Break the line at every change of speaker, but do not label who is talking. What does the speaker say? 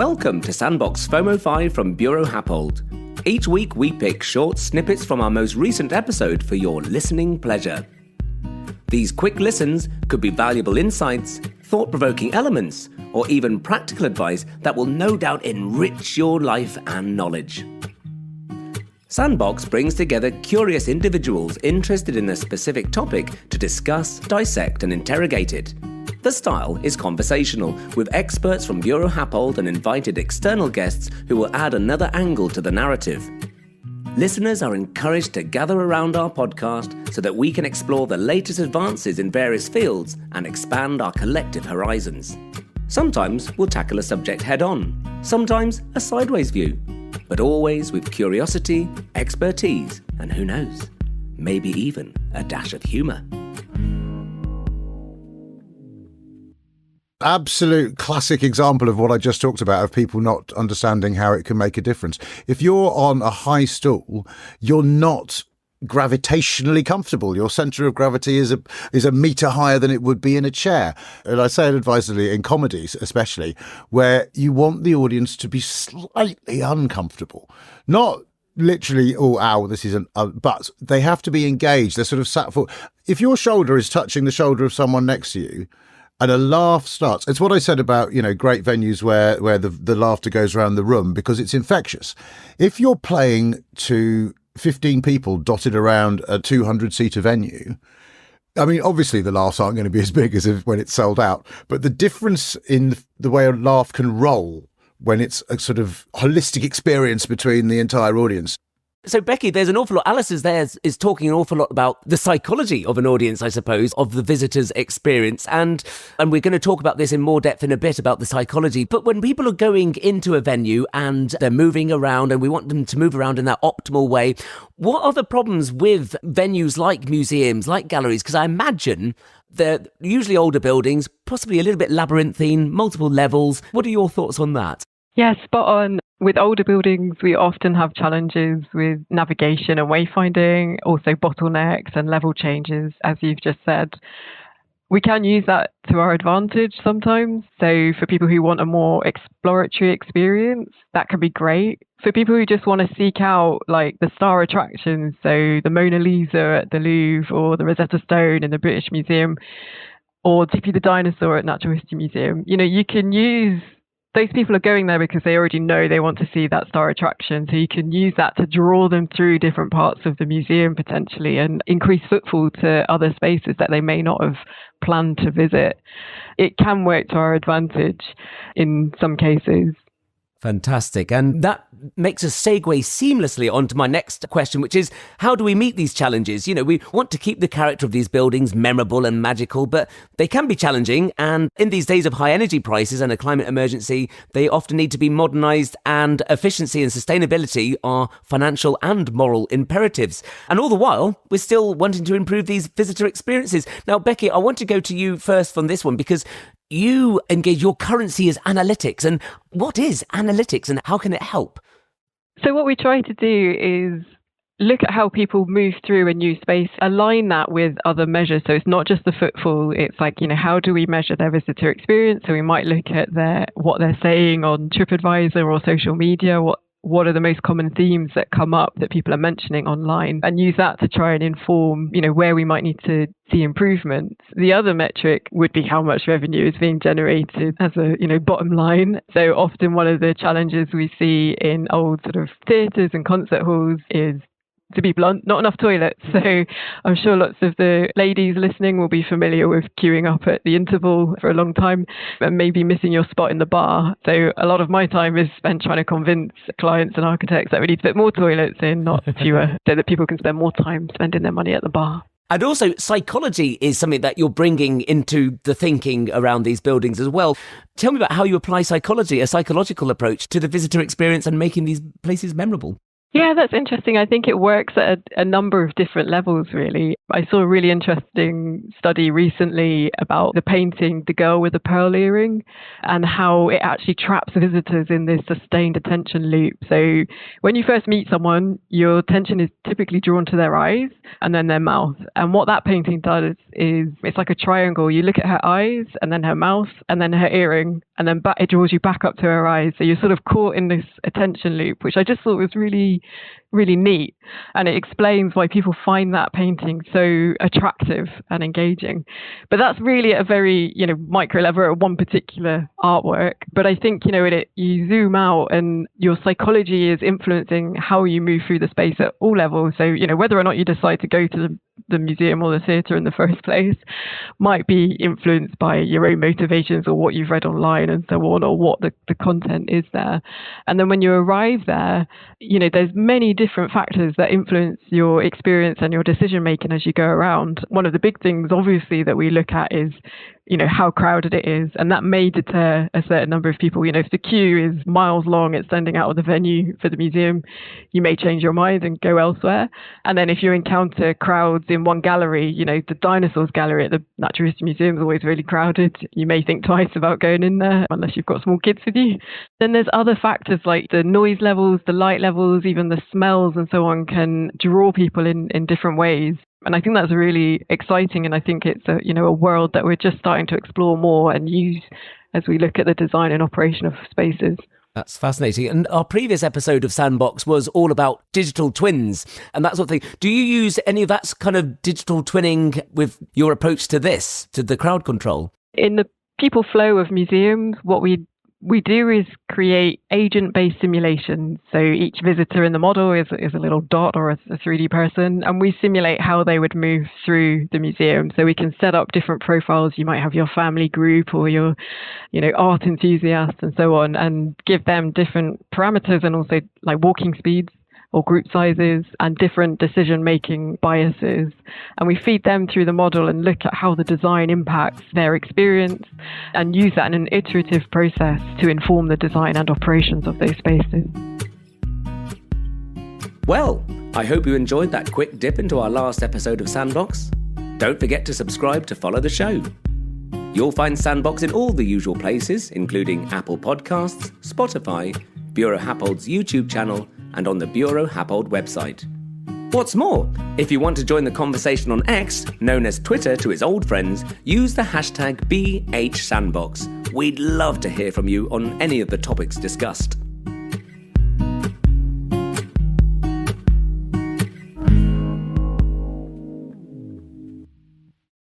Welcome to Sandbox FOMO5 from Bureau Happold. Each week we pick short snippets from our most recent episode for your listening pleasure. These quick listens could be valuable insights, thought-provoking elements, or even practical advice that will no doubt enrich your life and knowledge. Sandbox brings together curious individuals interested in a specific topic to discuss, dissect, and interrogate it. The style is conversational, with experts from Bureau Happold and invited external guests who will add another angle to the narrative. Listeners are encouraged to gather around our podcast so that we can explore the latest advances in various fields and expand our collective horizons. Sometimes we'll tackle a subject head-on, sometimes a sideways view, but always with curiosity, expertise, and who knows, maybe even a dash of humour.
Absolute classic example of what I just talked about, of people not understanding how it can make a difference. If you're on a high stool, you're not gravitationally comfortable. Your centre of gravity is a metre higher than it would be in a chair. And I say it advisedly in comedies, especially, where you want the audience to be slightly uncomfortable. Not literally, oh, ow, this isn't, but they have to be engaged. They're sort of sat for. If your shoulder is touching the shoulder of someone next to you, and a laugh starts. It's what I said about, great venues where the laughter goes around the room because it's infectious. If you're playing to 15 people dotted around a 200-seater venue, I mean, obviously the laughs aren't going to be as big as when it's sold out, but the difference in the way a laugh can roll when it's a sort of holistic experience between the entire audience.
So, Becky, there's an awful lot. Alistair there is talking an awful lot about the psychology of an audience, I suppose, of the visitor's experience. And we're going to talk about this in more depth in a bit about the psychology. But when people are going into a venue and they're moving around and we want them to move around in that optimal way, what are the problems with venues like museums, like galleries? Because I imagine they're usually older buildings, possibly a little bit labyrinthine, multiple levels. What are your thoughts on that?
Yeah, spot on. With older buildings, we often have challenges with navigation and wayfinding, also bottlenecks and level changes, as you've just said. We can use that to our advantage sometimes. So for people who want a more exploratory experience, that can be great. For people who just want to seek out like the star attractions, so the Mona Lisa at the Louvre or the Rosetta Stone in the British Museum or Tippy the Dinosaur at Natural History Museum, you can use. Those people are going there because they already know they want to see that star attraction. So you can use that to draw them through different parts of the museum potentially and increase footfall to other spaces that they may not have planned to visit. It can work to our advantage in some cases.
Fantastic. And that makes us segue seamlessly onto my next question, which is, how do we meet these challenges? We want to keep the character of these buildings memorable and magical, but they can be challenging. And in these days of high energy prices and a climate emergency, they often need to be modernised, and efficiency and sustainability are financial and moral imperatives. And all the while, we're still wanting to improve these visitor experiences. Now, Becky, I want to go to you first on this one, because you engage, your currency is analytics. And what is analytics and how can it help?
So what we try to do is look at how people move through a new space, align that with other measures. So it's not just the footfall. It's like, how do we measure their visitor experience? So we might look at what they're saying on TripAdvisor or social media, what are the most common themes that come up that people are mentioning online, and use that to try and inform, where we might need to see improvements. The other metric would be how much revenue is being generated as a, bottom line. So often one of the challenges we see in old sort of theatres and concert halls is, to be blunt, not enough toilets. So I'm sure lots of the ladies listening will be familiar with queuing up at the interval for a long time and maybe missing your spot in the bar. So a lot of my time is spent trying to convince clients and architects that we need to put more toilets in, not fewer, so that people can spend more time spending their money at the bar.
And also, psychology is something that you're bringing into the thinking around these buildings as well. Tell me about how you apply psychology, a psychological approach to the visitor experience and making these places memorable.
Yeah, that's interesting. I think it works at a number of different levels, really. I saw a really interesting study recently about the painting The Girl with the Pearl Earring and how it actually traps visitors in this sustained attention loop. So when you first meet someone, your attention is typically drawn to their eyes and then their mouth. And what that painting does is it's like a triangle. You look at her eyes and then her mouth and then her earring, and then it draws you back up to her eyes. So you're sort of caught in this attention loop, which I just thought was really neat. And it explains why people find that painting so attractive and engaging. But that's really at a very, micro level at one particular artwork. But I think, you zoom out and your psychology is influencing how you move through the space at all levels. So, whether or not you decide to go to the museum or the theatre in the first place might be influenced by your own motivations or what you've read online and so on, or what the content is there. And then when you arrive there, there's many different factors that influence your experience and your decision making as you go around. One of the big things, obviously, that we look at is how crowded it is, and that may deter a certain number of people. If the queue is miles long, it's standing out of the venue for the museum, you may change your mind and go elsewhere. And then if you encounter crowds in one gallery, the dinosaurs gallery at the Natural History Museum is always really crowded, you may think twice about going in there unless you've got small kids with you. Then there's other factors like the noise levels, the light levels, even the smells and so on can draw people in different ways. And I think that's really exciting. And I think it's a world that we're just starting to explore more and use as we look at the design and operation of spaces.
That's fascinating. And our previous episode of Sandbox was all about digital twins and that sort of thing. Do you use any of that kind of digital twinning with your approach to this, to the crowd control?
In the people flow of museums, what we do is create agent-based simulations. So each visitor in the model is a little dot or a 3D person, and we simulate how they would move through the museum. So we can set up different profiles. You might have your family group or your, art enthusiasts and so on, and give them different parameters and also like walking speeds or group sizes and different decision-making biases. And we feed them through the model and look at how the design impacts their experience and use that in an iterative process to inform the design and operations of those spaces.
Well, I hope you enjoyed that quick dip into our last episode of Sandbox. Don't forget to subscribe to follow the show. You'll find Sandbox in all the usual places, including Apple Podcasts, Spotify, Bureau Happold's YouTube channel, and on the Bureau Happold website. What's more, if you want to join the conversation on X, known as Twitter to its old friends, use the hashtag BHSandbox. We'd love to hear from you on any of the topics discussed.